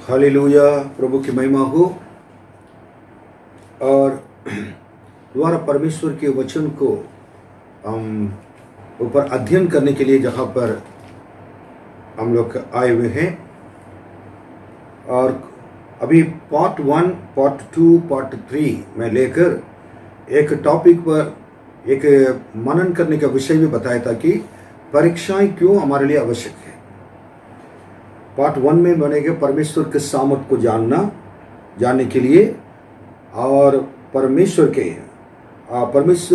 Hallelujah, प्रभु की महिमा हो। और द्वारा परमेश्वर के वचन को हम ऊपर अध्ययन करने के लिए जहाँ पर हम लोग आए हुए हैं, और अभी पार्ट 1, पार्ट 2, पार्ट 3 में लेकर एक टॉपिक पर एक मनन करने का विषय भी बताया था कि परीक्षाएं क्यों हमारे लिए आवश्यक है। पार्ट 1 में बनेगा परमेश्वर के सामर्थ को जानने के लिए, और परमेश्वर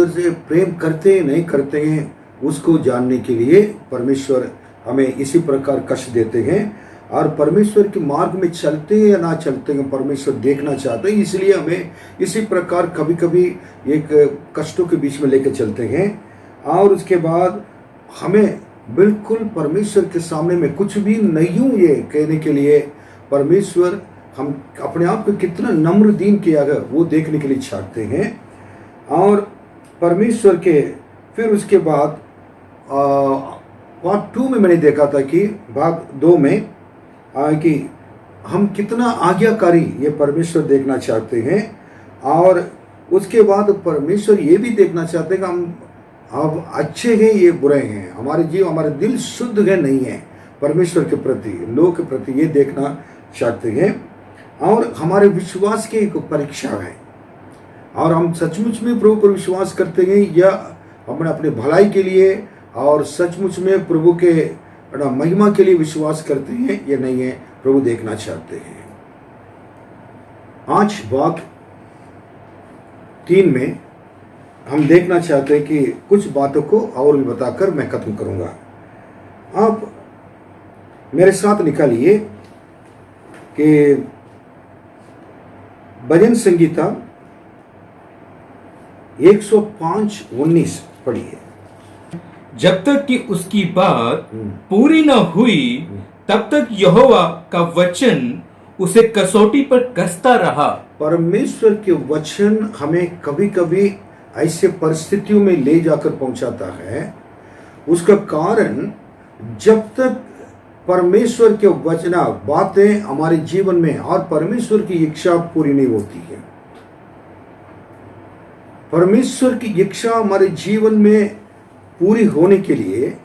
से प्रेम करते हैं नहीं करते हैं उसको जानने के लिए परमेश्वर हमें इसी प्रकार कष्ट देते हैं, और परमेश्वर के मार्ग में चलते हैं या ना चलते हैं परमेश्वर देखना चाहते हैं। इसलिए हमें इसी प्रकार कभी कभी एक कष्टों के बीच में लेकर चलते हैं, और उसके बाद हमें बिल्कुल परमेश्वर के सामने में कुछ भी नहीं हूँ ये कहने के लिए परमेश्वर हम अपने आप को कितना नम्र दीन किया है वो देखने के लिए चाहते हैं। और परमेश्वर के फिर उसके बाद पार्ट 2 में मैंने देखा था कि भाग 2 में कि हम कितना आज्ञाकारी ये परमेश्वर देखना चाहते हैं, और उसके बाद परमेश्वर ये भी देखना चाहते हैं कि हम अब अच्छे हैं ये बुरे हैं, हमारे दिल शुद्ध है नहीं है परमेश्वर के प्रति, लोग के प्रति, ये देखना चाहते हैं। और हमारे विश्वास की एक परीक्षा है, और हम सचमुच में प्रभु पर विश्वास करते हैं या हम अपने भलाई के लिए और सचमुच में प्रभु के महिमा के लिए विश्वास करते हैं या नहीं है, प्रभु देखना चाहते हैं। आज भाग 3 में हम देखना चाहते हैं कि कुछ बातों को और भी बताकर मैं खत्म करूंगा। आप मेरे साथ निकालिए कि भजन संगीता 105:19 पढ़िए। जब तक कि उसकी बात पूरी न हुई तब तक यहोवा का वचन उसे कसौटी पर कसता रहा। परमेश्वर के वचन हमें कभी कभी ऐसे परिस्थितियों में ले जाकर पहुंचाता है। उसका कारण जब तक परमेश्वर के वचन बातें हमारे जीवन में और परमेश्वर की इच्छा पूरी नहीं होती है। परमेश्वर की इच्छा हमारे जीवन में पूरी होने के लिए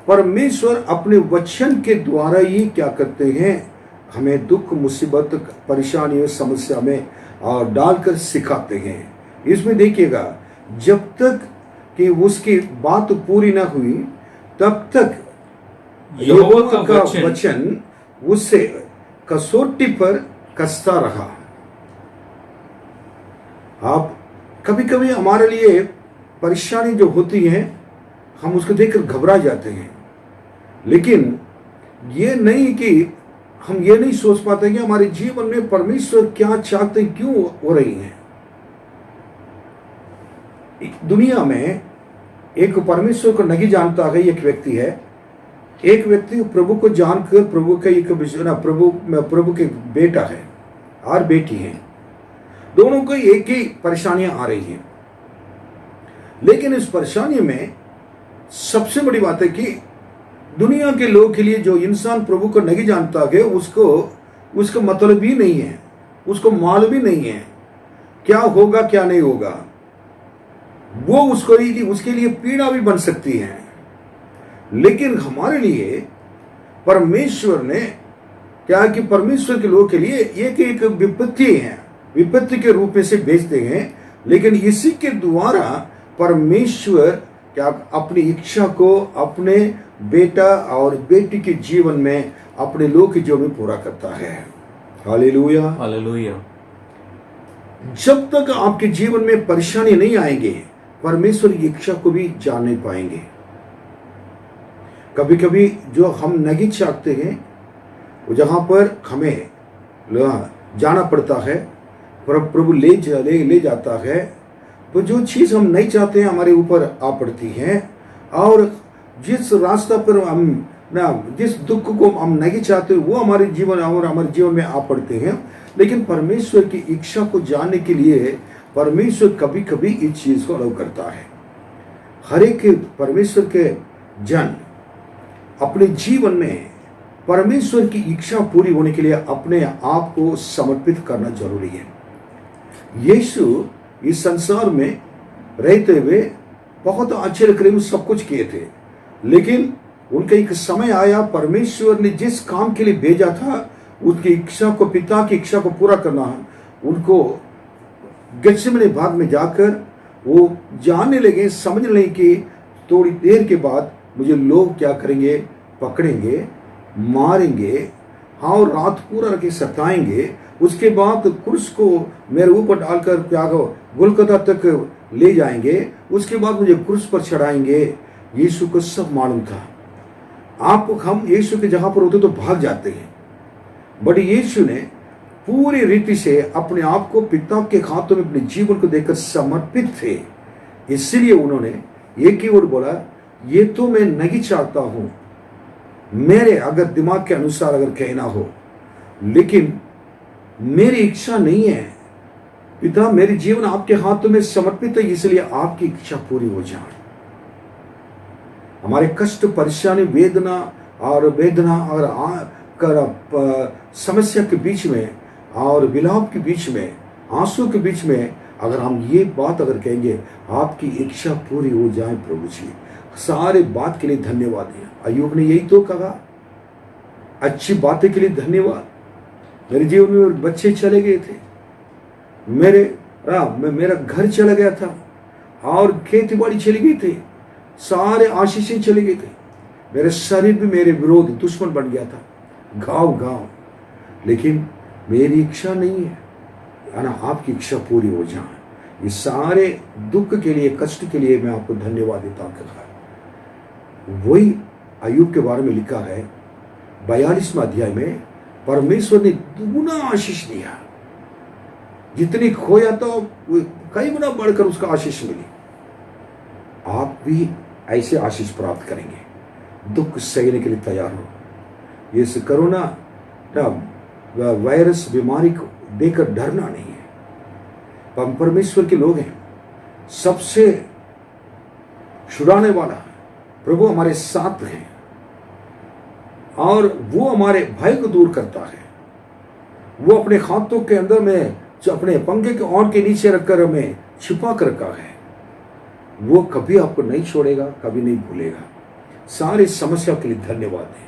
परमेश्वर अपने वचन के द्वारा ही क्या करते हैं, हमें दुख, मुसीबत, परेशानियों, समस्या में और डालकर सिखाते हैं। इसमें देखिएगा, जब तक कि उसकी बात पूरी ना हुई तब तक यहोवा का वचन उससे कसौटी पर कसता रहा। आप कभी कभी हमारे लिए परेशानी जो होती है हम उसको देखकर घबरा जाते हैं, लेकिन ये नहीं कि हम ये नहीं सोच पाते कि हमारे जीवन में परमेश्वर क्या चाहते, क्यों हो रही है। दुनिया में एक परमेश्वर को नहीं जानता है एक व्यक्ति है, एक व्यक्ति प्रभु को जानकर प्रभु का एक प्रभु के बेटा है और बेटी है, दोनों को एक ही परेशानियां आ रही हैं। लेकिन इस परेशानी में सबसे बड़ी बात है कि दुनिया के लोग के लिए जो इंसान प्रभु को नहीं जानता है उसका मतलब भी नहीं है, उसको मालूम भी नहीं है क्या होगा क्या नहीं होगा। वो उसके लिए पीड़ा भी बन सकती है। लेकिन हमारे लिए परमेश्वर ने क्या कि परमेश्वर के लोगों के लिए एक विपत्ति है, विपत्ति के रूप में से भेजते हैं। लेकिन इसी के द्वारा परमेश्वर क्या अपनी इच्छा को अपने बेटा और बेटी के जीवन में अपने लोग के जीवन में पूरा करता है। Hallelujah, hallelujah. जब तक आपके जीवन में परेशानी नहीं आएंगे परमेश्वर की इच्छा को भी जान नहीं पाएंगे। कभी कभी जो हम नहीं चाहते हैं जहां पर हमें जाना पड़ता है, प्रभु ले जाता है, तो जो चीज हम नहीं चाहते हैं हमारे ऊपर आ पड़ती है, और जिस रास्ता पर जिस दुख को हम नहीं चाहते वो हमारे जीवन में आ पड़ते हैं। लेकिन परमेश्वर की इच्छा को जानने के लिए परमेश्वर कभी कभी इस चीज को अलाउ करता है। हर एक परमेश्वर के जन अपने जीवन में परमेश्वर की इच्छा पूरी होने के लिए अपने आप को समर्पित करना जरूरी है। यीशु इस संसार में रहते हुए बहुत अच्छे करीब सब कुछ किए थे, लेकिन उनका एक समय आया, परमेश्वर ने जिस काम के लिए भेजा था उसकी इच्छा को, पिता की इच्छा को पूरा करना है, उनको गेत्सेमनी बाग में जाकर वो जानने लगे, समझने लगे कि थोड़ी देर के बाद मुझे लोग क्या करेंगे, पकड़ेंगे, मारेंगे, हाँ, और रात पूरा रख के सताएंगे, उसके बाद क्रूस को मेरे ऊपर डालकर क्या गुलगुता तक ले जाएंगे, उसके बाद मुझे क्रूस पर चढ़ाएंगे। यीशु को सब मालूम था। हम यीशु की जगह पर होते तो भाग जाते हैं, बट यीशु ने पूरी रीति से अपने आप को पिता के हाथों में अपने जीवन को देकर समर्पित थे। इसलिए उन्होंने एक ही वर्ड बोला, ये तो मैं नहीं चाहता हूं, मेरे अगर दिमाग के अनुसार अगर कहना हो, लेकिन मेरी इच्छा नहीं है पिता, मेरी जीवन आपके हाथों में समर्पित है, इसलिए आपकी इच्छा पूरी हो जाए। हमारे कष्ट, परेशानी, वेदना और समस्या के बीच में और विलाप के बीच में, आंसू के बीच में अगर हम ये बात अगर कहेंगे, आपकी इच्छा पूरी हो जाए प्रभु जी, सारे बात के लिए धन्यवाद है। अय्यूब ने यही तो कहा, अच्छी बातें के लिए धन्यवाद। मेरे जीवन में बच्चे चले गए थे, मेरा घर चला गया था, और खेती बाड़ी चली गई थी, सारे आशीषें चली गई थी, मेरे शरीर भी मेरे विरोध दुश्मन बन गया था, घाव, लेकिन मेरी इच्छा नहीं है ना, आपकी इच्छा पूरी हो जाए। इस सारे दुख के लिए, कष्ट के लिए मैं आपको धन्यवाद देता हूं। वही अय्यूब के बारे में लिखा है 42वें अध्याय में, परमेश्वर ने दुगुना आशीष दिया, जितनी खोया तो कई गुना बढ़कर उसका आशीष मिली। आप भी ऐसे आशीष प्राप्त करेंगे। दुख सहने के लिए तैयार हो। इस कोरोना वायरस बीमारी को देखकर डरना नहीं है। हम परमेश्वर के लोग हैं, सबसे छुड़ाने वाला प्रभु हमारे साथ है, और वो हमारे भय को दूर करता है। वो अपने हाथों के अंदर में जो अपने पंखे के और के नीचे रखकर हमें छिपा कर रखा है। वो कभी आपको नहीं छोड़ेगा, कभी नहीं भूलेगा। सारी समस्या के लिए धन्यवाद है।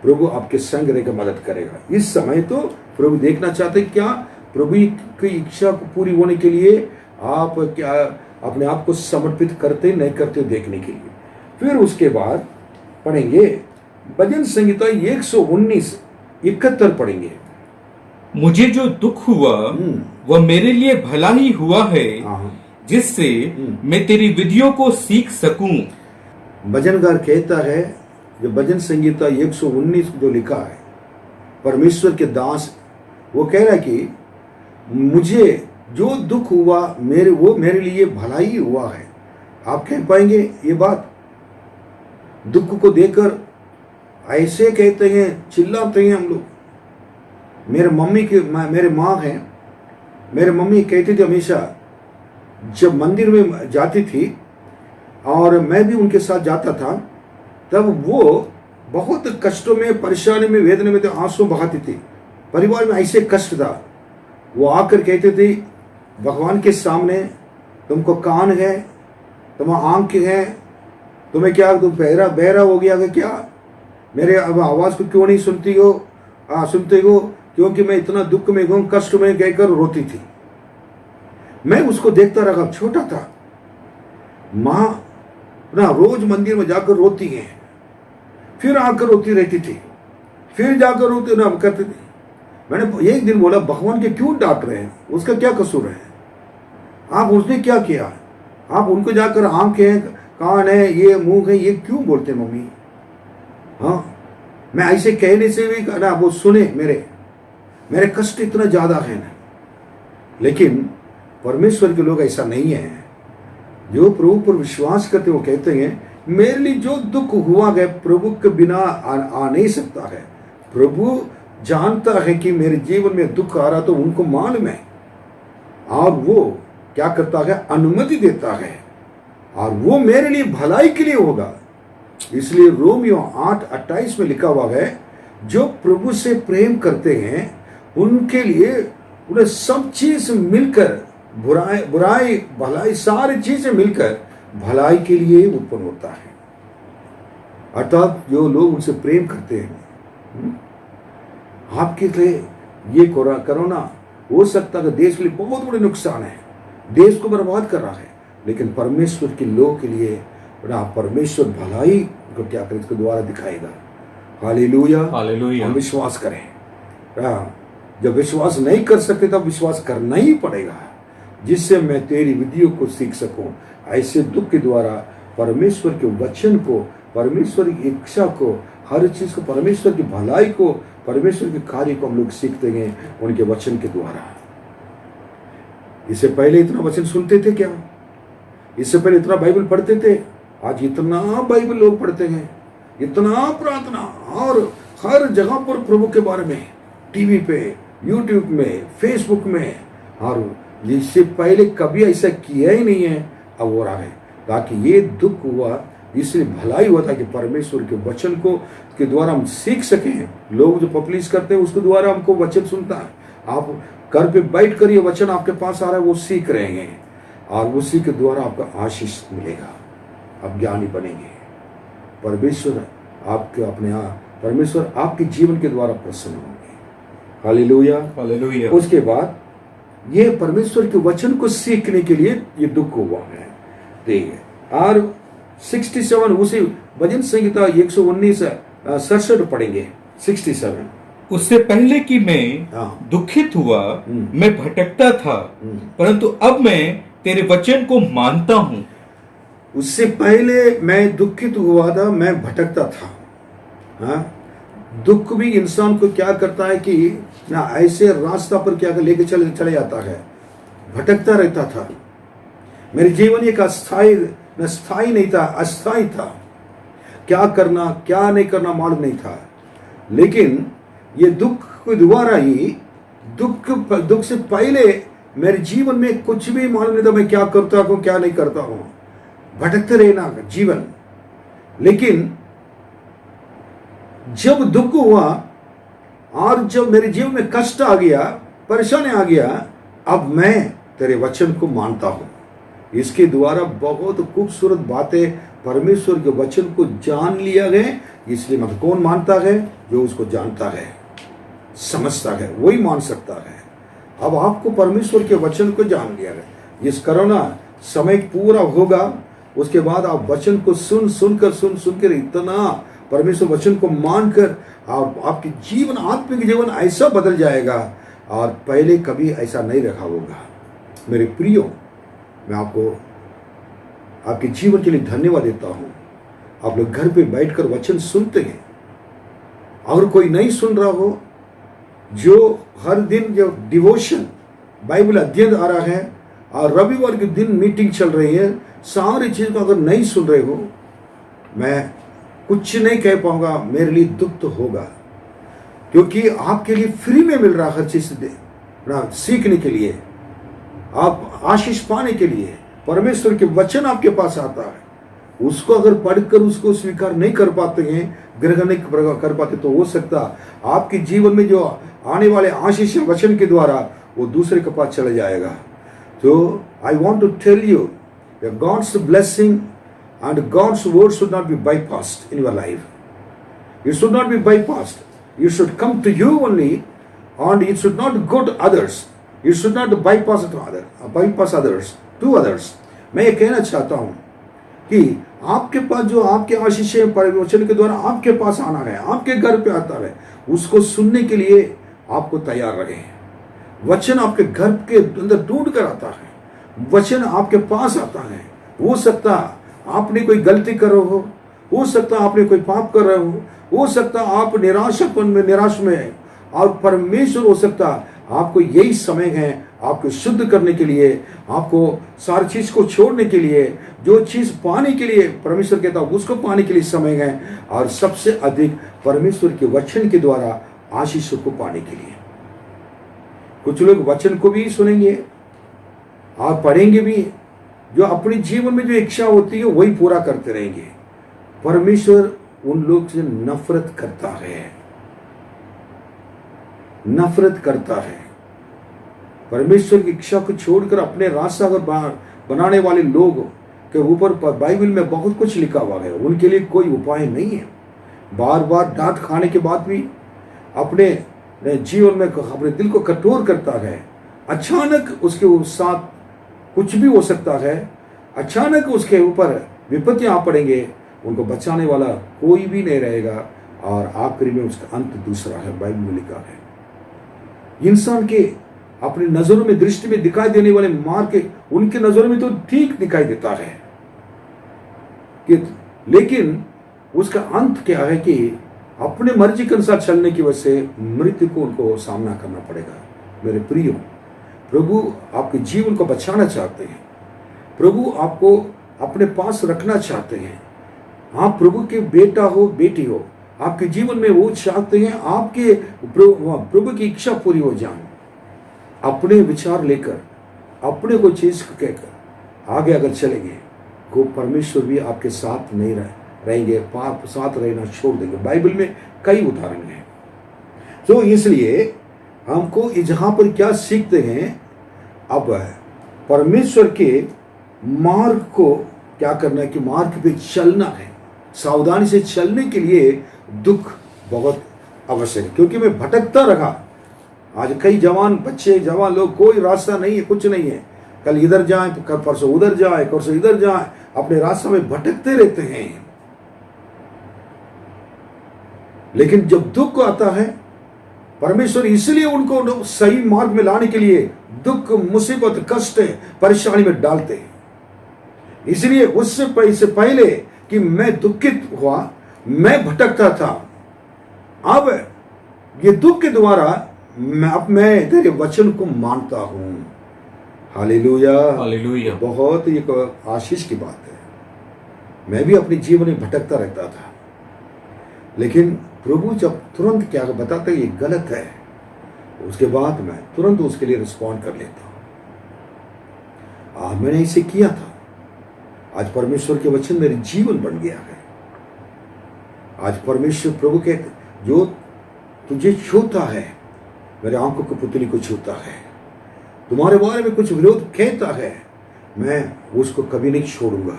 प्रभु आपके संग रहकर मदद करेगा। इस समय तो प्रभु देखना चाहते क्या, प्रभु की इच्छा को पूरी होने के लिए आप क्या अपने आप को समर्पित करते नहीं करते देखने के लिए। फिर उसके बाद पढ़ेंगे भजन संहिता 119-71 पढ़ेंगे। मुझे जो दुख हुआ वह मेरे लिए भला ही हुआ है, जिससे मैं तेरी विधियों को सीख सकूं। भजनकार कहता है, जो भजन संहिता 119 जो लिखा है, परमेश्वर के दास वो कह रहा है कि मुझे जो दुख हुआ वो मेरे लिए भला ही हुआ है। आप कह पाएंगे ये बात? दुख को देखकर ऐसे कहते हैं, चिल्लाते हैं हम लोग। मेरे माँ हैं, मेरे मम्मी कहती थी हमेशा, जब मंदिर में जाती थी और मैं भी उनके साथ जाता था, तब वो बहुत कष्टों में, परेशानी में, वेदना में तो आंसू बहाती थी। परिवार में ऐसे कष्ट था, वो आकर कहते थे भगवान के सामने, तुमको कान है, तुम्हारा आंख है, तुम्हें क्या, तुम बहरा हो गया क्या? मेरे अब आवाज़ को क्यों नहीं सुनते हो? क्योंकि मैं इतना दुख में हूँ, कष्ट में कहकर रोती थी। मैं उसको देखता रहा, छोटा था। माँ ना रोज मंदिर में जाकर रोती है, फिर आकर रोती रहती थी, फिर जाकर रोती ना करती थी। मैंने एक दिन बोला, भगवान के क्यों डांट रहे हैं? उसका क्या कसूर है? आप उसने क्या किया? आप उनको जाकर आंख है, कान है, ये मुंह है, ये क्यों बोलते हैं मम्मी? हाँ, मैं ऐसे कहने से भी ना वो सुने, मेरे कष्ट इतना ज्यादा है ना। लेकिन परमेश्वर के लोग ऐसा नहीं है। जो प्रभु पर विश्वास करते वो कहते हैं, मेरे लिए जो दुख हुआ है प्रभु के बिना आ नहीं सकता है। प्रभु जानता है कि मेरे जीवन में दुख आ रहा, तो उनको मालूम है, और वो क्या करता है, अनुमति देता है, और वो मेरे लिए भलाई के लिए होगा। इसलिए रोमियो 8:28 में लिखा हुआ है, जो प्रभु से प्रेम करते हैं उनके लिए उन्हें सब चीज मिलकर बुराई भलाई सारी चीजें मिलकर भलाई के लिए उत्पन्न होता है। अर्थात जो लोग उनसे प्रेम करते हैं, आपके लिए ये कोरोना हो सकता है देश के लिए बहुत बड़े नुकसान है, देश को बर्बाद कर रहा है, लेकिन परमेश्वर के लोग के लिए परमेश्वर भलाई को क्या करे इसके द्वारा दिखाएगा। Hallelujah, hallelujah. हम विश्वास करें। जब विश्वास नहीं कर सकते तब विश्वास करना ही पड़ेगा, जिससे मैं तेरी विधियों को सीख सकूं। ऐसे दुख के द्वारा परमेश्वर के वचन को, परमेश्वर की इच्छा को, हर चीज को, परमेश्वर की भलाई को, परमेश्वर के कार्य को हम लोग सीखते हैं उनके वचन के द्वारा। इससे पहले इतना वचन सुनते थे क्या? इससे पहले इतना बाइबल पढ़ते थे? आज इतना बाइबल लोग पढ़ते हैं, इतना प्रार्थना, और हर जगह पर प्रभु के बारे में, टीवी पे, यूट्यूब में, फेसबुक में, और इससे पहले कभी ऐसा किया ही नहीं है, अब हो रहा है। ताकि ये दुख हुआ, इसलिए भलाई हुआ था कि परमेश्वर के वचन को के द्वारा हम सीख सकें। लोग जो पब्लिश करते हैं उसके द्वारा हमको वचन सुनता है। आप घर पे बैठ कर ये वचन आपके पास आ रहा है, वो सीख रहे हैं, और उसी के द्वारा आपका आशीष मिलेगा, आप ज्ञानी बनेंगे। परमेश्वर परमेश्वर आपके जीवन के द्वारा प्रसन्न होंगे। Hallelujah, hallelujah. उसके बाद ये परमेश्वर के वचन को सीखने के लिए ये दुख हुआ है। देखिए, और 67 उसी भजन संहिता 119 पढ़ेंगे। 67 उससे पहले कि मैं दुखित हुआ, मैं भटकता था, परंतु अब मैं तेरे वचन को मानता हूँ। उससे पहले मैं दुखित हुआ था, मैं भटकता था। हाँ, दुख भी इंसान को क्या करता है कि ना ऐसे रास्ता पर क्या लेके चले जाता है, भटकता रहता था। मेरे जीवन एक स्थायी नहीं था, अस्थायी था। क्या करना क्या नहीं करना मालूम नहीं था। लेकिन ये दुख के द्वारा ही, दुख से पहले मेरे जीवन में कुछ भी मालूम नहीं था, मैं क्या करता हूँ क्या नहीं करता हूँ, भटकते रहना जीवन। लेकिन जब दुख हुआ और जब मेरे जीवन में कष्ट आ गया, परेशानी आ गया, अब मैं तेरे वचन को मानता हूं। इसके द्वारा बहुत खूबसूरत बातें परमेश्वर के वचन को जान लिया गया। इसलिए मतलब कौन मानता है? जो उसको जानता है, समझता है, वही मान सकता है। अब आपको परमेश्वर के वचन को जान लिया गया। इस कोरोना समय पूरा होगा, उसके बाद आप वचन को सुनकर इतना परमेश्वर वचन को मानकर आपकी जीवन, आत्मिक जीवन ऐसा बदल जाएगा, और पहले कभी ऐसा नहीं रखा होगा। मेरे प्रियो, मैं आपको आपके जीवन के लिए धन्यवाद देता हूं। आप लोग घर पे बैठकर वचन सुनते हैं, और कोई नहीं सुन रहा हो, जो हर दिन जो डिवोशन बाइबल अध्ययन आ रहा है, और रविवार के दिन मीटिंग चल रही है, सारी चीज को अगर नहीं सुन रहे हो, मैं कुछ नहीं कह पाऊंगा, मेरे लिए दुख तो होगा। क्योंकि आपके लिए फ्री में मिल रहा हर चीज सीखने के लिए, आप आशीष पाने के लिए परमेश्वर के वचन आपके पास आता है। उसको अगर पढ़कर उसको स्वीकार नहीं कर पाते हैं, ग्रहण नहीं कर पाते, तो हो सकता आपके जीवन में जो आने वाले आशीष वचन के द्वारा वो दूसरे के पास चला जाएगा। तो I want to tell you God's blessing and God's word should not be bypassed in your life. It should not be bypassed. It should come to you only, and it should not go to others. It should not bypass others to others. मैं ये कहना चाहता हूँ कि आपके पास जो आपके आशीष वचन के द्वारा आपके पास आना है, आपके घर पे आता है, उसको सुनने के लिए आपको तैयार रहे। वचन आपके घर के अंदर ढूंढ कर आता है, वचन आपके पास आता है। हो सकता आपने कोई गलती कर रहे हो सकता आपने कोई पाप कर रहे हो सकता आप निराशापन में, निराश में है, और परमेश्वर हो सकता आपको यही समय है आपको शुद्ध करने के लिए, आपको सारी चीज को छोड़ने के लिए, जो चीज पाने के लिए परमेश्वर कहता है उसको पाने के लिए समय है, और सबसे अधिक परमेश्वर के वचन के द्वारा आशीष को पाने के लिए। कुछ लोग वचन को भी सुनेंगे और पढ़ेंगे भी, जो अपने जीवन में जो इच्छा होती है वही पूरा करते रहेंगे। परमेश्वर उन लोग से नफरत करता है नफरत करता है। परमेश्वर की इच्छा को छोड़कर अपने रास्ता को बनाने वाले लोग के ऊपर बाइबल में बहुत कुछ लिखा हुआ है, उनके लिए कोई उपाय नहीं है। बार बार डांट खाने के बाद भी अपने जीवन में अपने दिल को कठोर करता है। अचानक उसके साथ कुछ भी हो सकता है, अचानक उसके ऊपर विपत्तियां आ पड़ेंगे, उनको बचाने वाला कोई भी नहीं रहेगा और आखिरी में उसका अंत दूसरा है। बाइबल में लिखा है इंसान के अपनी नजरों में दृष्टि में दिखाई देने वाले मार्ग के उनके नजरों में तो ठीक दिखाई देता है कि लेकिन उसका अंत क्या है कि अपने मर्जी के अनुसार चलने की वजह से मृत्यु को उनको सामना करना पड़ेगा। मेरे प्रियो, प्रभु आपके जीवन को बचाना चाहते हैं, प्रभु आपको अपने पास रखना चाहते हैं। आप प्रभु के बेटा हो, बेटी हो, आपके जीवन में वो चाहते हैं आपके प्रभु की इच्छा पूरी हो जाए। अपने विचार लेकर, अपने कोई चीज कहकर आगे अगर चलेंगे को परमेश्वर भी आपके साथ नहीं रहेंगे, पाप साथ रहना छोड़ देंगे। बाइबल में कई उदाहरण हैं। तो इसलिए हमको जहां पर क्या सीखते हैं, अब परमेश्वर के मार्ग को क्या करना है कि मार्ग पे चलना है। सावधानी से चलने के लिए दुख बहुत आवश्यक है, क्योंकि मैं भटकता रहा। आज कई जवान बच्चे, जवान लोग, कोई रास्ता नहीं है, कुछ नहीं है, कल इधर जाए, कल परसों उधर जाए, परसों इधर जाए, अपने रास्ते में भटकते रहते हैं। लेकिन जब दुख आता है, परमेश्वर इसलिए उनको सही मार्ग में लाने के लिए दुख, मुसीबत, कष्ट, परेशानी में डालते हैं। इसलिए उससे पहले कि मैं दुखित हुआ, मैं भटकता था, अब ये दुख के द्वारा मैं तेरे वचन को मानता हूं। Hallelujah, hallelujah. बहुत एक आशीष की बात है। मैं भी अपने जीवन में भटकता रहता था, लेकिन प्रभु जब तुरंत क्या बताता है ये गलत है, उसके बाद मैं तुरंत उसके लिए रिस्पॉन्ड कर लेता हूं। आज मैंने इसे किया था, आज परमेश्वर के वचन मेरे जीवन बन गया है। आज परमेश्वर प्रभु कहते, जो तुझे छूता है, मेरे आंखों की पुतली को छूता है, तुम्हारे बारे में कुछ विरोध कहता है, मैं उसको कभी नहीं छोड़ूंगा।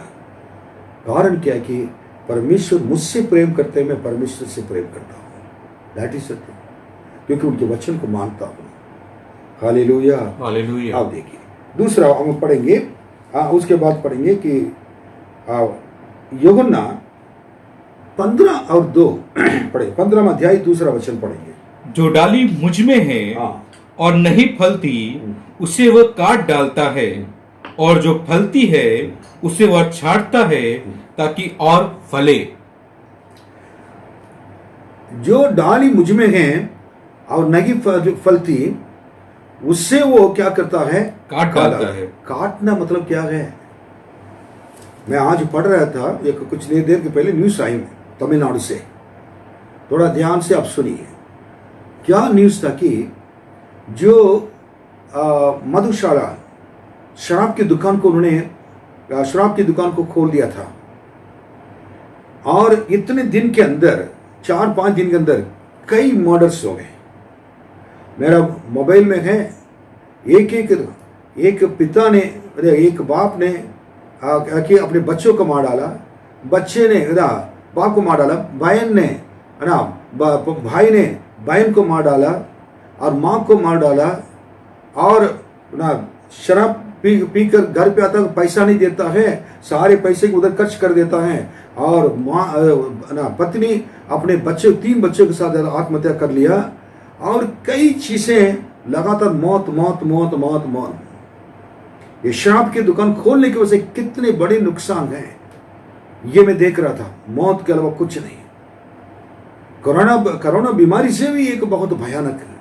कारण क्या है कि परमेश्वर मुझसे प्रेम करते हैं, मैं परमेश्वर से प्रेम करता हूं। दैट इज सत्य, क्योंकि उनके वचन को मानता हूं। Hallelujah, hallelujah. आप देखिए दूसरा हम पढ़ेंगे, उसके बाद पढ़ेंगे कि यूहन्ना 15 और 2 पढ़े, 15वां अध्याय 2 वचन पढ़ेंगे। जो डाली मुझ में है और नहीं फलती, उसे वह काट डालता है, और जो फलती है उसे वह छांटता है ताकि और फले। जो डाली मुझ में है और नहीं फलती, उससे वो क्या करता है? काट डालता है। काटना मतलब क्या है? मैं आज पढ़ रहा था, एक कुछ देर के पहले न्यूज आई तमिलनाडु से, थोड़ा ध्यान से आप सुनिए। क्या न्यूज था कि जो मधुशाला शराब की दुकान को उन्होंने शराब की दुकान को खोल दिया था, और इतने दिन के अंदर 4-5 दिन के अंदर कई मर्डर्स हो गए। मेरा मोबाइल में है, एक पिता ने, एक बाप ने कि अपने बच्चों को मार डाला, बच्चे ने बाप को मार डाला, बहन ने भाई ने बहन को मार डाला, और माँ को मार डाला, और शराब पीकर घर पे आता, पैसा नहीं देता है, सारे पैसे को उधर खर्च कर देता है, और माँ पत्नी अपने बच्चे 3 बच्चों के साथ आत्महत्या कर लिया, और कई चीजें लगातार मौत मौत मौत मौत मौत। ये शराब की दुकान खोलने की वजह से कितने बड़े नुकसान हैं, ये मैं देख रहा था। मौत के अलावा कुछ नहीं। कोरोना बीमारी से भी एक बहुत भयानक है,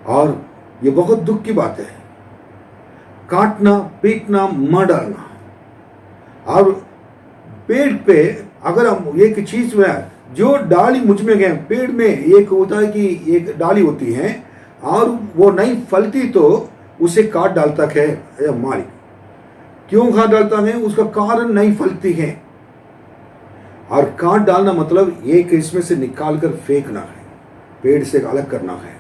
और ये बहुत दुख की बात है। काटना, पीटना, मार डालना, और पेट पे अगर हम एक चीज में, जो डाली मुझ में गए, पेड़ में एक होता है कि एक डाली होती है, और वो नहीं फलती तो उसे काट डालता है मालिक। क्यों काट डालता है? उसका कारण नहीं फलती है। और काट डालना मतलब एक इसमें से निकाल कर फेंकना है। पेड़ से अलग करना है।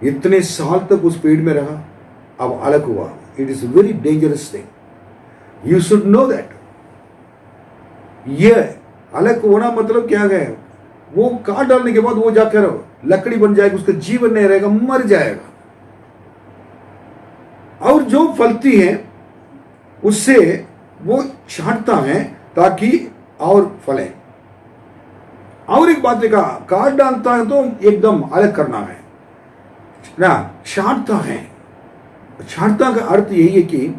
इतने साल तक उस पेड़ में रहा, अब अलग हुआ। It is very dangerous thing, you should know that. ये अलग होना मतलब क्या है? वो काट डालने के बाद वो जाकर लकड़ी बन जाएगी, उसका जीवन नहीं रहेगा, मर जाएगा। और जो फलती है उससे वो छांटता है ताकि और फले। और एक बात देखा, काट डालता है तो एकदम अलग करना है ना, छांटता है। छांटता का अर्थ यही है कि,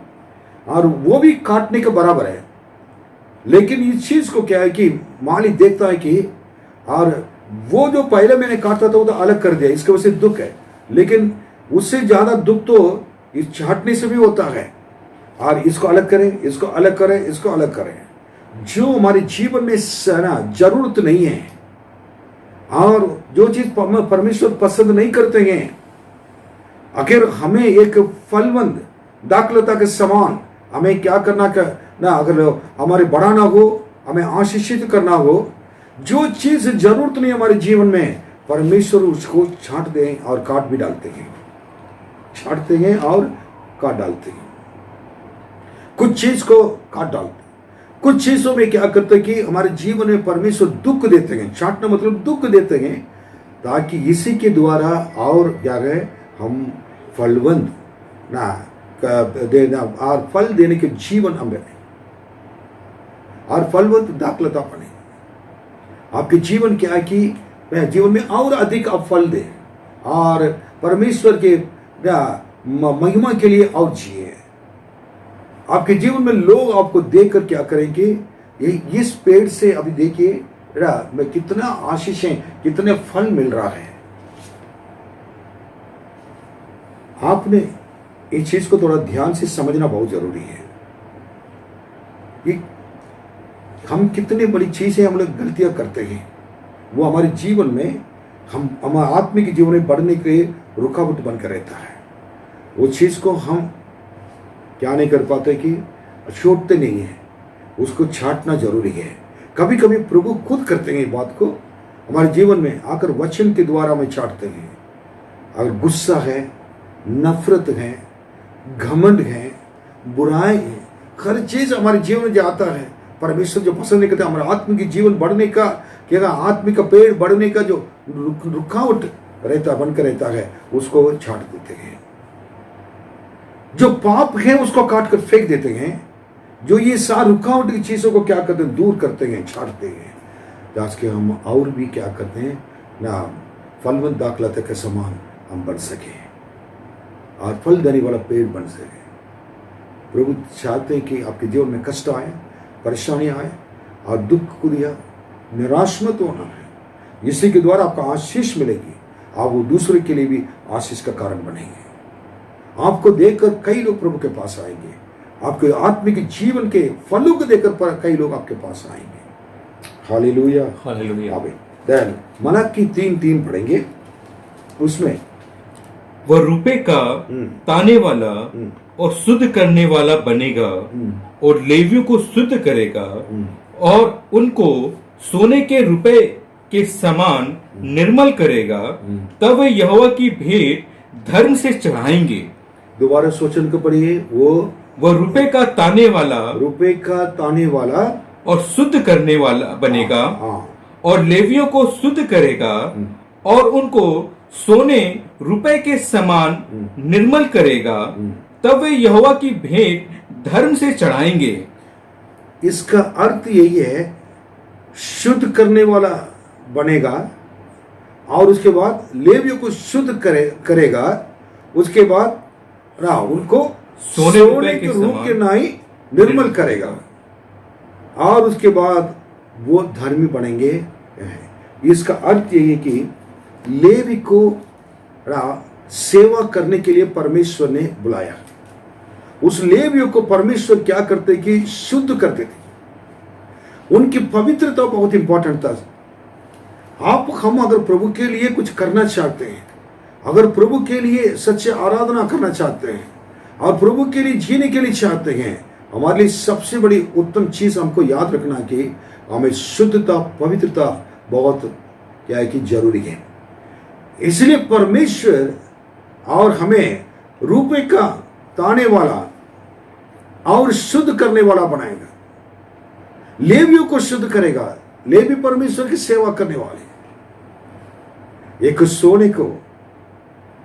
और वो भी काटने के बराबर है। लेकिन इस चीज को क्या है कि मालिक देखता है कि, और वो जो पहले मैंने काटा था वो तो अलग कर दिया, इसके वजह से दुख है। लेकिन उससे ज्यादा दुख तो इस छांटने से भी होता है। और इसको अलग करें, इसको अलग करें, इसको अलग करें। जो हमारे जीवन में ना जरूरत नहीं है, और जो चीज परमेश्वर पसंद नहीं करते हैं, अगर हमें एक फलवंत दाखलता के समान हमें क्या करना ना, अगर हमारे बढ़ाना हो, हमें आशीषित करना हो, जो चीज जरूरत नहीं हमारे जीवन में, परमेश्वर उसको छांट दें और काट भी डालते हैं। छांटते हैं और काट डालते हैं। कुछ चीज को काट डालते हैं। कुछ चीजों में क्या करते हैं कि हमारे जीवन में परमेश्वर दुख देते हैं। छांटना मतलब दुख देते हैं, ताकि इसी के द्वारा और क्या है, हम फलवंत ना देना और फल देने के जीवन हमें और फलवंत दाखलता बने। आपके जीवन क्या है कि जीवन में और अधिक आप फल दे और परमेश्वर के महिमा के लिए और जिए। आपके जीवन में लोग आपको देखकर क्या करेंगे, इस पेड़ से अभी देखिए मैं कितना आशीष है, कितने फल मिल रहा है। आपने इस चीज को थोड़ा ध्यान से समझना बहुत जरूरी है कि हम कितने बड़ी चीजें हम लोग गलतियां करते हैं, वो हमारे जीवन में हमारे आत्मिक जीवन में बढ़ने के लिए रुकावट बनकर रहता है। वो चीज को हम क्या नहीं कर पाते कि छोड़ते नहीं है, उसको छांटना जरूरी है। कभी कभी प्रभु खुद करते हैं बात को हमारे जीवन में आकर, वचन के द्वारा हमें छांटते हैं। अगर गुस्सा है, नफरत है, घमंड है, बुराई है, हर चीज हमारे जीवन में जाता है, परमेश्वर जो पसंद नहीं करते, हमारा आत्मिक जीवन बढ़ने का क्या, आत्मिक का पेड़ बढ़ने का जो रुकावट रहता बनकर रहता है, उसको छांट देते हैं। जो पाप है उसको काट कर फेंक देते हैं। जो ये सारी रुकावट की चीजों को क्या करते हैं, दूर करते हैं, छाटते हैं, ताकि हम और भी क्या करते हैं ना, फलवंत दाखलता के समान हम बन सके और फल देने वाला पेड़ बन सके। प्रभु चाहते हैं कि आपके जीवन में कष्ट आए, परेशानियां आए और दुख को दिया, निराश मत होना है। इसी के द्वारा आपका आशीष मिलेगी, आप वो दूसरे के लिए भी आशीष का कारण बनेंगे। आपको देखकर कई लोग प्रभु के पास आएंगे, आपके आत्मिक जीवन के फलों को देखकर कई लोग आपके पास आएंगे। Hallelujah, hallelujah. देन मलाकी 3:3 पढ़ेंगे। उसमें वह रुपए का ताने वाला और शुद्ध करने वाला बनेगा और लेवियों को शुद्ध करेगा और उनको सोने के रुपए के समान निर्मल करेगा, तब वे यहोवा की भेंट धर्म से चढ़ाएंगे। दोबारा सोचन को पढ़िए। वह रुपए का ताने वाला और शुद्ध करने वाला बनेगा और लेवियों को शुद्ध करेगा और उनको सोने रुपए के समान निर्मल करेगा, तब वे यहोवा की भेंट धर्म से चढ़ाएंगे। इसका अर्थ यही है, शुद्ध करने वाला बनेगा और उसके बाद लेवियों को शुद्ध करेगा, उसके बाद उनको सोने के रूप के नाई निर्मल करेगा और उसके बाद वो धर्मी बनेंगे। इसका अर्थ यही है कि लेवी को सेवा करने के लिए परमेश्वर ने बुलाया। उस लेवियों को परमेश्वर क्या करते कि शुद्ध करते थे। उनकी पवित्रता बहुत इंपॉर्टेंट था। हम अगर प्रभु के लिए कुछ करना चाहते हैं, अगर प्रभु के लिए सच्चे आराधना करना चाहते हैं और प्रभु के लिए जीने के लिए चाहते हैं, हमारे लिए सबसे बड़ी उत्तम चीज हमको याद रखना कि हमें शुद्धता, पवित्रता बहुत क्या है कि जरूरी है। इसलिए परमेश्वर और हमें रुपए का ताने वाला और शुद्ध करने वाला बनाएगा। लेवियों को शुद्ध करेगा। लेवी परमेश्वर की सेवा करने वाले एक सोने को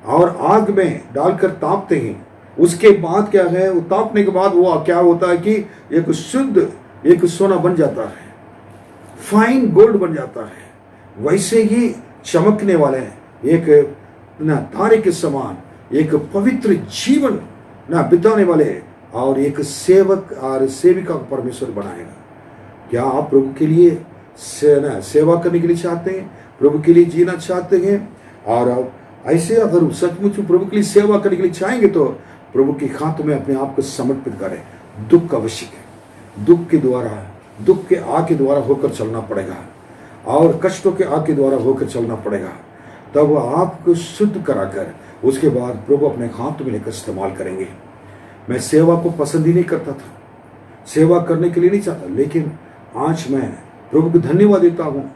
और आग में डालकर तापते हैं। उसके बाद क्या है, वो तापने के बाद वो क्या होता है कि एक शुद्ध एक सोना बन जाता है, फाइन गोल्ड बन जाता है। वैसे ही चमकने वाले एक ना तारे के समान एक पवित्र जीवन ना बिताने वाले और एक सेवक और सेविका को परमेश्वर बनाएगा। क्या आप प्रभु के लिए सेवा करने के लिए चाहते हैं, प्रभु के लिए जीना चाहते हैं? और ऐसे अगर सचमुच प्रभु के लिए सेवा करने के लिए चाहेंगे तो प्रभु के हाथों में अपने आप को समर्पित करें। दुख आवश्यक है, दुख के द्वारा, दुख के आग के द्वारा होकर चलना पड़ेगा और कष्टों के आग के द्वारा होकर चलना पड़ेगा। तब वो आपको शुद्ध कराकर उसके बाद प्रभु अपने हाथों में लेकर इस्तेमाल करेंगे। मैं सेवा को पसंद ही नहीं करता था, सेवा करने के लिए नहीं चाहता, लेकिन आज मैं प्रभु को धन्यवाद देता हूँ।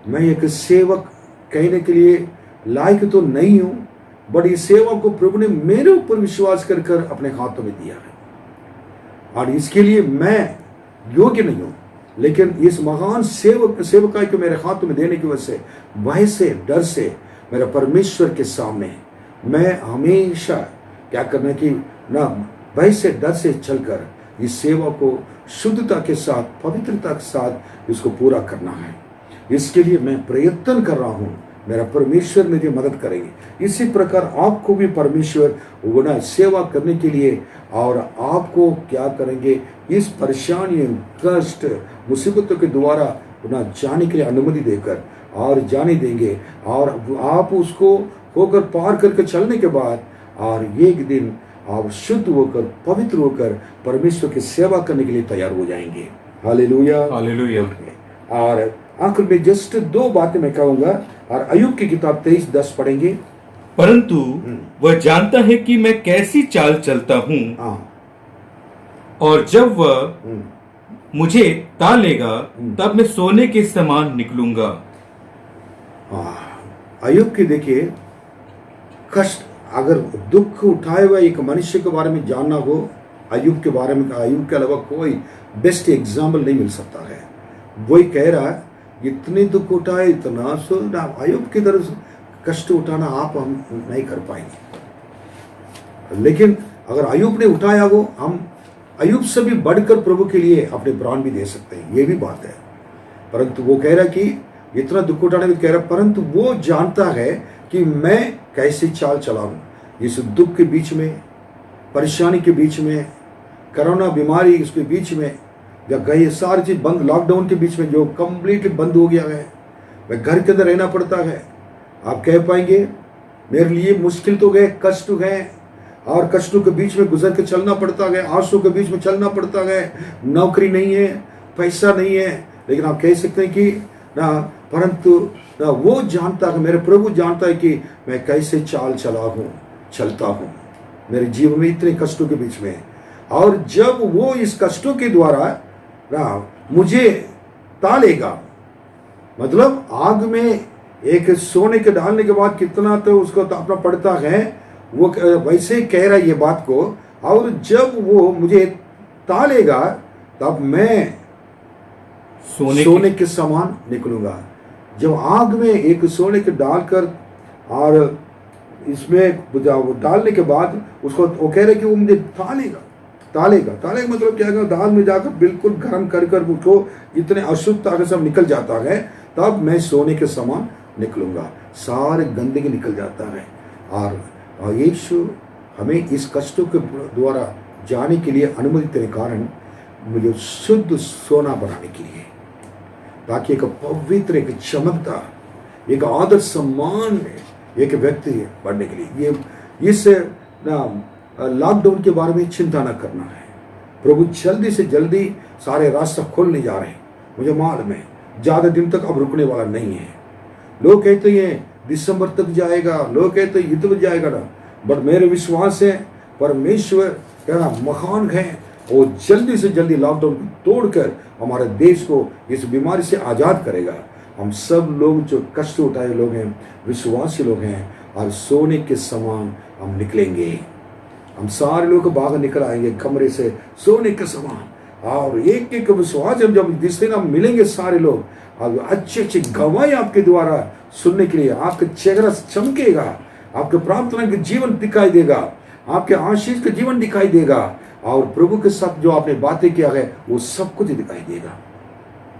मैं एक सेवक कहने के लिए लायक तो नहीं हूँ, बट इस सेवा को प्रभु ने मेरे ऊपर विश्वास कर कर अपने हाथों में दिया है और इसके लिए मैं योग्य नहीं हूँ, लेकिन इस महान सेवकाई को मेरे हाथों में देने की वजह से भय से, डर से मेरे परमेश्वर के सामने मैं हमेशा क्या करना कि ना भय से, डर से चलकर इस सेवा को शुद्धता के साथ, पवित्रता के साथ इसको पूरा करना है। इसके लिए मैं प्रयत्न कर रहा हूँ, मेरा परमेश्वर मुझे मदद करेंगे। इसी प्रकार आपको भी परमेश्वर वो सेवा करने के लिए और आपको क्या करेंगे, इस परेशानियों, कष्ट, मुसीबतों के द्वारा जाने के लिए अनुमति देकर और जाने देंगे और आप उसको होकर पार करके चलने के बाद और एक दिन आप शुद्ध होकर, पवित्र होकर परमेश्वर की सेवा करने के लिए तैयार हो जाएंगे। Hallelujah, hallelujah. और आखिर में जस्ट 2 बातें मैं कहूंगा और अय्यूब की किताब 23:10 पढ़ेंगे। परंतु वह जानता है कि मैं कैसी चाल चलता हूँ, और जब वह मुझे तालेगा तब मैं सोने के समान निकलूंगा। अय्यूब की देखिए कष्ट, अगर दुख उठाए हुए एक मनुष्य के बारे में जानना हो, अय्यूब के बारे में, अय्यूब के अलावा कोई बेस्ट एग्जाम्पल नहीं मिल सकता है। वही कह रहा है, इतने दुख उठाए, इतना सो, अय्यूब की तरह कष्ट उठाना आप हम नहीं कर पाएंगे। लेकिन अगर अय्यूब ने उठाया हो, हम अय्यूब से भी बढ़कर प्रभु के लिए अपने प्राण भी दे सकते हैं, ये भी बात है। परंतु वो कह रहा है कि इतना दुख उठाने में कह रहा, परंतु वो जानता है कि मैं कैसे चाल चलाऊं इस दुख के बीच में, परेशानी के बीच में, कोरोना बीमारी इसके बीच में, या कई सारी चीज बंद, लॉकडाउन के बीच में जो कंप्लीटली बंद हो गया है, मैं घर के अंदर रहना पड़ता है। आप कह पाएंगे मेरे लिए मुश्किल तो गए, कष्ट गए और कष्टों के बीच में गुजर के चलना पड़ता है, आंसू के बीच में चलना पड़ता है, नौकरी नहीं है, पैसा नहीं है, लेकिन आप कह सकते हैं कि ना, परंतु ना वो जानता है, मेरे प्रभु जानता है कि मैं कैसे चाल चलता हूँ मेरे जीवन में इतने कष्टों के बीच में। और जब वो इस कष्टों के द्वारा ना मुझे तालेगा, मतलब आग में एक सोने के डालने के बाद कितना तो उसको तापना पड़ता है, वो वैसे कह रहा है ये बात को। और जब वो मुझे तालेगा तब मैं सोने के समान निकलूंगा। जब आग में एक सोने के डालकर और इसमें डालने के बाद उसको वो कह रहे कि वो मुझे तालेगा मतलब क्या है, दाल में जाकर बिल्कुल गर्म कर कर उसको इतने अशुद्धता के सब निकल जाता है, तब मैं सोने के समान निकलूंगा, सारे गंदगी निकल जाता है। और यीशु हमें इस कष्टों के द्वारा जाने के लिए अनुमति देने कारण मुझे शुद्ध सोना बनाने के लिए, ताकि एक पवित्र, एक चमकता, एक आदर सम्मान एक व्यक्ति बनने के लिए। ये इस लॉकडाउन के बारे में चिंता न करना है। प्रभु जल्दी से जल्दी सारे रास्ते खोलने जा रहे हैं, मुझे मालूम है ज़्यादा दिन तक अब रुकने वाला नहीं है। लोग कहते हैं दिसंबर तक जाएगा, लोग कहते हैं इतना जाएगा ना, बट मेरे विश्वास है परमेश्वर क्या महान है, वो जल्दी से जल्दी लॉकडाउन को तोड़कर हमारे देश को इस बीमारी से आज़ाद करेगा। हम सब लोग जो कष्ट उठाए लोग हैं, विश्वासी लोग हैं, और सोने के समान हम निकलेंगे। हम सारे लोग बाहर निकल आएंगे कमरे से सोने के समान, और एक एक विश्वास जब जिस दिन हम मिलेंगे सारे लोग, और अच्छी अच्छी गवाही आपके द्वारा सुनने के लिए आपका चेहरा चमकेगा, आपके प्रार्थना के जीवन दिखाई देगा, आपके आशीष का जीवन दिखाई देगा, और प्रभु के साथ जो आपने बातें किया है वो सब कुछ दिखाई देगा।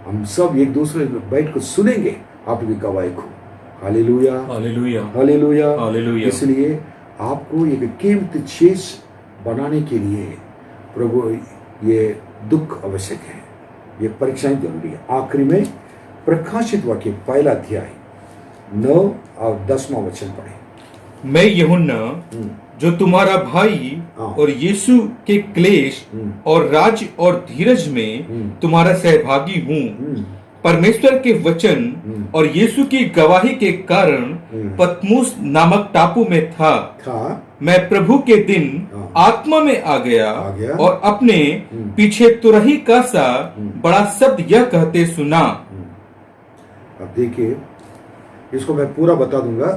हम सब एक दूसरे में बैठ कर सुनेंगे आपकी गवाही को। Hallelujah, hallelujah, hallelujah, hallelujah. इसलिए आपको एक कीमती चीज बनाने के लिए प्रभु ये दुख आवश्यक है, ये परीक्षाएं जरूरी है। आखिरी में प्रकाशित वाक्य पहला अध्याय 9 और 10वां वचन पढ़े। मैं यूहन्ना जो तुम्हारा भाई और यीशु के क्लेश और राज और धीरज में तुम्हारा सहभागी हूँ, परमेश्वर के वचन और यीशु की गवाही के कारण पतमुस नामक टापू में था। मैं प्रभु के दिन आत्मा में आ गया और अपने पीछे तुरही का सा बड़ा शब्द यह कहते सुना। अब देखिए, इसको मैं पूरा बता दूंगा।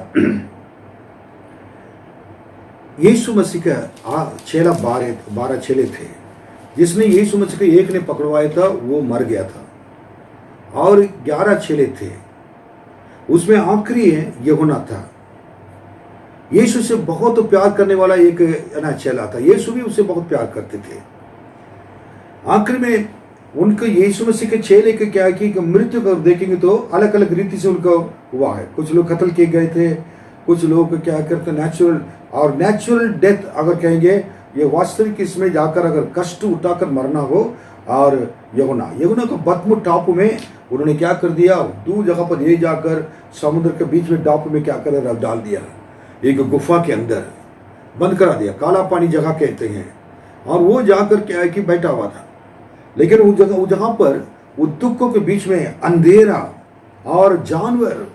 यीशु मसीह का चेला 12 चेले थे, जिसने यीशु मसीह को एक ने पकड़वाया था, वो मर गया था, और 11 चेले थे, उसमें आखिरी यूहन्ना था। यीशु से बहुत प्यार करने वाला एक चेला था, यीशु भी उससे बहुत प्यार करते थे। आखिर में उनको यीशु मसीह के चेले के क्या कि मृत्यु को देखेंगे तो अलग अलग रीति से उनको हुआ है। कुछ लोग कत्ल किए गए थे, कुछ लोग क्या करते नेचुरल डेथ अगर कहेंगे, ये वास्तविक इसमें जाकर अगर कष्ट उठाकर मरना हो। और यूहन्ना को बतमुस टापू में उन्होंने क्या कर दिया, दूर जगह पर ले जाकर समुद्र के बीच में टापू में क्या कर डाल दिया, एक गुफा के अंदर बंद करा दिया, काला पानी जगह कहते हैं। और वो जाकर क्या है कि बैठा हुआ था, लेकिन वो जगह पर वो दुखों के बीच में अंधेरा और जानवर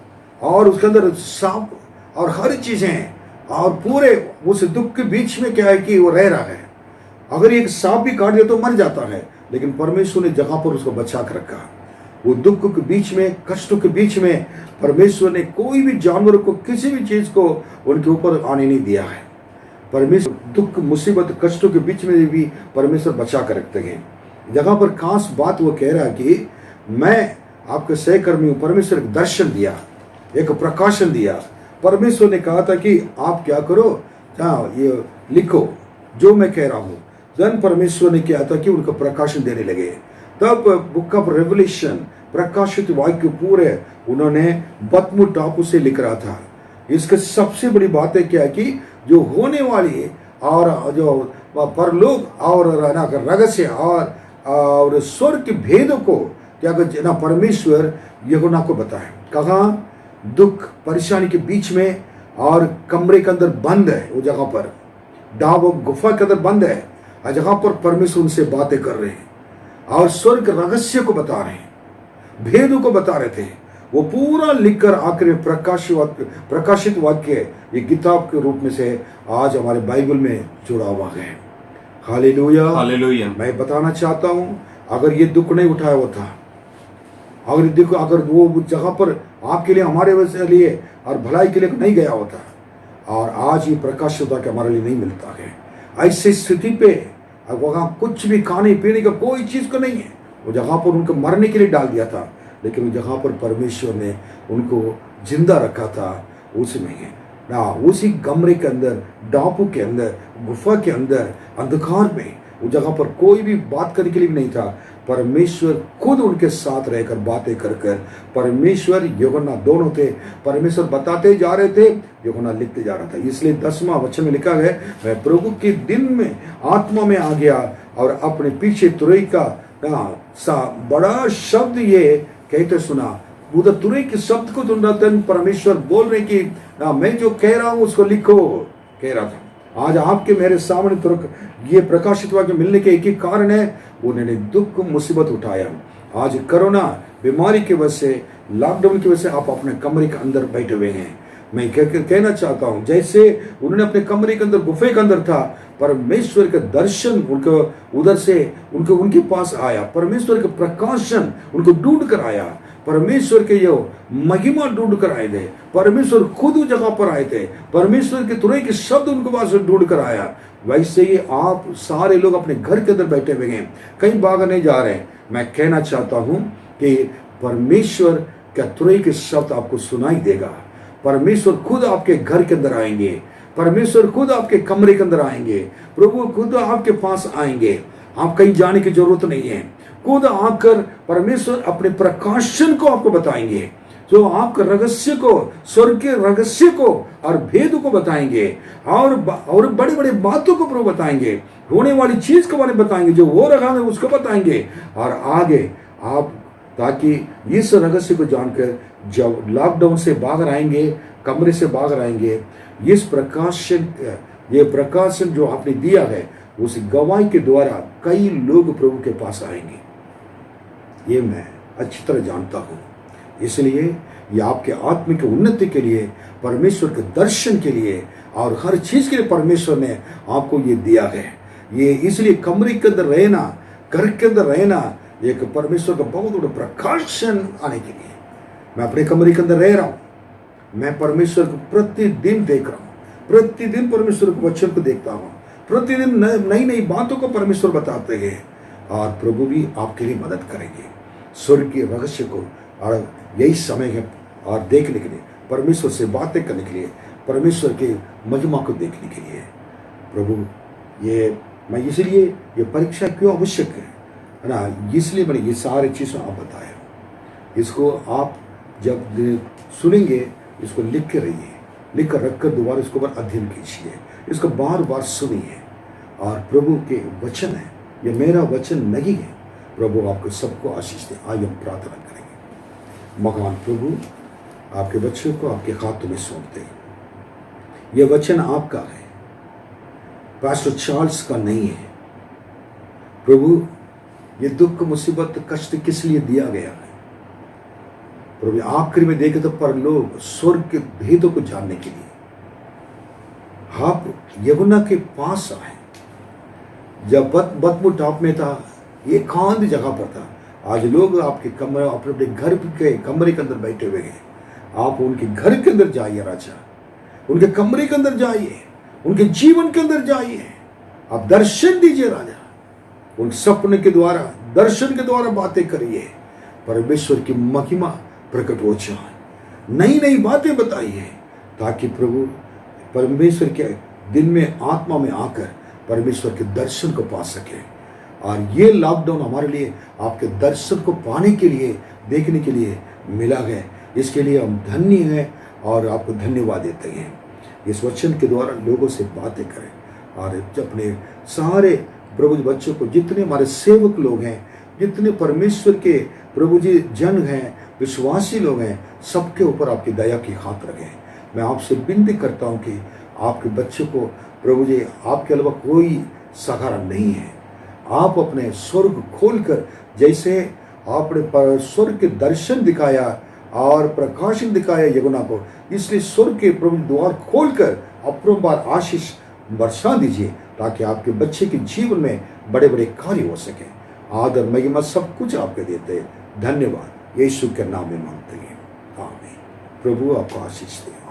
और उसके अंदर सांप और हर चीजें, और पूरे उस दुख के बीच में क्या है कि वो रह रहा है। अगर एक सांप भी काट दिया तो मर जाता है, लेकिन परमेश्वर ने जगह पर उसको बचा कर रखा। वो दुख के बीच में, कष्टों के बीच में परमेश्वर ने कोई भी जानवर को, किसी भी चीज को उनके ऊपर आने नहीं दिया है। परमेश्वर दुख, मुसीबत, कष्टों के बीच में भी परमेश्वर बचा कर रखते हैं। जगह पर खास बात वो कह रहा है कि मैं आपके सहकर्मी हूं। परमेश्वर एक दर्शन दिया, एक प्रकाशन दिया। परमेश्वर ने कहा था कि आप क्या करो, ये लिखो जो मैं कह रहा हूं। जन परमेश्वर ने क्या था कि उनको प्रकाशन देने लगे। तब बुक ऑफ रेवलेशन, प्रकाशित वाक्य पूरे उन्होंने बतमुस टापू से लिख रहा था। इसके सबसे बड़ी बात है क्या कि जो होने वाली और जो परलोक और रहस्य और स्वर्ग के भेदों को क्या ना परमेश्वर यूहन्ना को बताया। कहाँ? दुख परेशानी के बीच में, और कमरे के अंदर बंद है, वो जगह पर गुफा के अंदर बंद है, और जगह पर परमेश्वर उनसे बातें कर रहे हैं और स्वर्ग रहस्य को बता रहे हैं, भेदों को बता रहे थे। वो पूरा लिखकर आखिर में प्रकाशित वाक्य ये किताब के रूप में से आज हमारे बाइबल में जुड़ा हुआ है। Hallelujah, hallelujah. मैं बताना चाहता हूं, अगर ये दुख नहीं उठाया होता, अगर वो जगह पर आपके लिए, हमारे लिए और भलाई के लिए नहीं गया होता, और आज ये प्रकाशित वाक्य हमारे लिए नहीं मिलता है। ऐसी स्थिति पे वहां कुछ भी खाने पीने का कोई चीज को नहीं है, वो जगह पर उनको मरने के लिए डाल दिया था, लेकिन उस जगह पर परमेश्वर ने उनको जिंदा रखा था। उसमें ना उसी कमरे के अंदर, डाकू के अंदर, गुफा के अंदर, अंधकार में, उस जगह पर कोई भी बात करने के लिए भी नहीं था। परमेश्वर खुद उनके साथ रहकर बातें कर कर, परमेश्वर यूहन्ना दोनों थे, परमेश्वर बताते जा रहे थे, यूहन्ना लिखते जा रहा था। इसलिए 10वां वचन में लिखा है, मैं प्रभु के दिन में आत्मा में आ गया और अपने पीछे तुरई का बड़ा शब्द ये कहते सुना। उधर तुरई के शब्द को सुन परमेश्वर बोल रहे कि मैं जो कह रहा हूं उसको लिखो, कह रहा था। आज आपके मेरे सामने तुरक ये प्रकाशित वाक्य मिलने के एक ही कारण है, उन्होंने दुख मुसीबत उठाया। आज कोरोना बीमारी की वजह से, लॉकडाउन की वजह से आप अपने कमरे के अंदर बैठे हुए हैं, मैं कहना चाहता हूं, जैसे उन्होंने अपने कमरे के अंदर, गुफे के अंदर था, परमेश्वर का दर्शन उनको उधर से उनके पास आया, परमेश्वर का प्रकाशन उनको ढूंढ कर आया, परमेश्वर के यो महिमा ढूंढ कर आए थे, परमेश्वर खुद उस जगह पर आए थे, परमेश्वर के तुरई के शब्द उनको पास ढूंढ कर आया। वैसे ही आप सारे लोग अपने घर के अंदर बैठे हुए हैं, कहीं भाग नहीं जा रहे हैं। मैं कहना चाहता हूं कि परमेश्वर का तुरई के शब्द आपको सुनाई देगा, परमेश्वर खुद आपके घर के अंदर आएंगे, परमेश्वर खुद आपके कमरे के अंदर आएंगे, प्रभु खुद आपके पास आएंगे। आप कहीं जाने की जरूरत नहीं है, खुद आकर परमेश्वर अपने प्रकाशन को आपको बताएंगे, जो आपके रहस्य को, स्वर्ग के रहस्य को और भेद को बताएंगे, और बड़े बड़े बातों को प्रभु बताएंगे, होने वाली चीज के बारे में बताएंगे, जो हो रहा है उसको बताएंगे। और आगे आप, ताकि इस रहस्य को जानकर जब लॉकडाउन से बाहर आएंगे, कमरे से बाहर आएंगे, इस प्रकाशन, ये प्रकाशन जो आपने दिया है, उस गवाही के द्वारा कई लोग प्रभु के पास आएंगे, ये मैं अच्छी तरह जानता हूं। इसलिए ये आपके आत्मिक उन्नति के लिए, परमेश्वर के दर्शन के लिए और हर चीज के लिए परमेश्वर ने आपको ये दिया है। ये इसलिए कमरे के अंदर रहना, घर के अंदर रहना, एक परमेश्वर का बहुत बड़ा प्रकाशन आने के लिए। मैं अपने कमरे के अंदर रह रहा हूं, मैं परमेश्वर को प्रतिदिन देख रहा हूं, प्रतिदिन परमेश्वर के वचन को देखता हूं, प्रतिदिन नई नई बातों को परमेश्वर बताते हैं, और प्रभु भी आपके लिए मदद करेंगे स्वर्ग के रहस्य को। और यही समय है और देखने के लिए, परमेश्वर से बातें करने के लिए, परमेश्वर के महिमा को देखने के लिए। प्रभु, ये मैं इसलिए ये परीक्षा क्यों आवश्यक है ना, इसलिए मैंने ये सारी चीज़ें आप बताया। इसको आप जब सुनेंगे, इसको लिख के रहिए, लिख कर रख कर दोबारा इसको बार अध्ययन कीजिए, इसको बार बार सुनिए। और प्रभु के वचन है, ये मेरा वचन नहीं है। प्रभु आपको सबको आशीष दे। आइए हम प्रार्थना करेंगे। महान प्रभु, आपके बच्चों को आपके हाथों में सौंपते हैं। यह वचन आपका है, पास्टर चार्ल्स का नहीं है। प्रभु, ये दुख, मुसीबत, कष्ट किस लिए दिया गया है? प्रभु, आखिर में देखे तो परलोक स्वर्ग के भेदों को जानने के लिए आप यमुना के पास आए। जब बतमू टॉप में था, एकांत जगह पर था, आज लोग आपके कमरे, अपने घर के कमरे के अंदर बैठे हुए हैं। आप उनके घर के अंदर जाइए राजा, उनके कमरे के अंदर जाइए, उनके जीवन के अंदर जाइए, आप दर्शन दीजिए राजा, उन सपने के द्वारा, दर्शन के द्वारा बातें करिए, परमेश्वर की महिमा प्रकट हो जाए, नई नई बातें बताइए, ताकि प्रभु परमेश्वर के दिन में आत्मा में आकर परमेश्वर के दर्शन को पा सके। और ये लॉकडाउन हमारे लिए आपके दर्शन को पाने के लिए, देखने के लिए मिला है। इसके लिए हम धन्य हैं और आपको धन्यवाद देते हैं। इस वचन के द्वारा लोगों से बातें करें, और अपने सारे प्रभु जी बच्चों को, जितने हमारे सेवक लोग हैं, जितने परमेश्वर के प्रभु जी जन हैं, विश्वासी लोग हैं, सबके ऊपर आपकी दया की हाथ रखें। मैं आपसे विनती करता हूं कि आपके बच्चों को प्रभु जी, आपके अलावा कोई सहारा नहीं है। आप अपने स्वर्ग खोलकर, जैसे आपने स्वर्ग के दर्शन दिखाया और प्रकाशन दिखाया यमुना को, इसलिए स्वर्ग के प्रभु द्वार खोलकर अपरंपार आशीष बरसा दीजिए, ताकि आपके बच्चे के जीवन में बड़े बड़े कार्य हो सके। आदर महिमा सब कुछ आपके देते हैं। धन्यवाद, यीशु के नाम में मांगते हैं, आमीन। प्रभु आपको आशीष दे।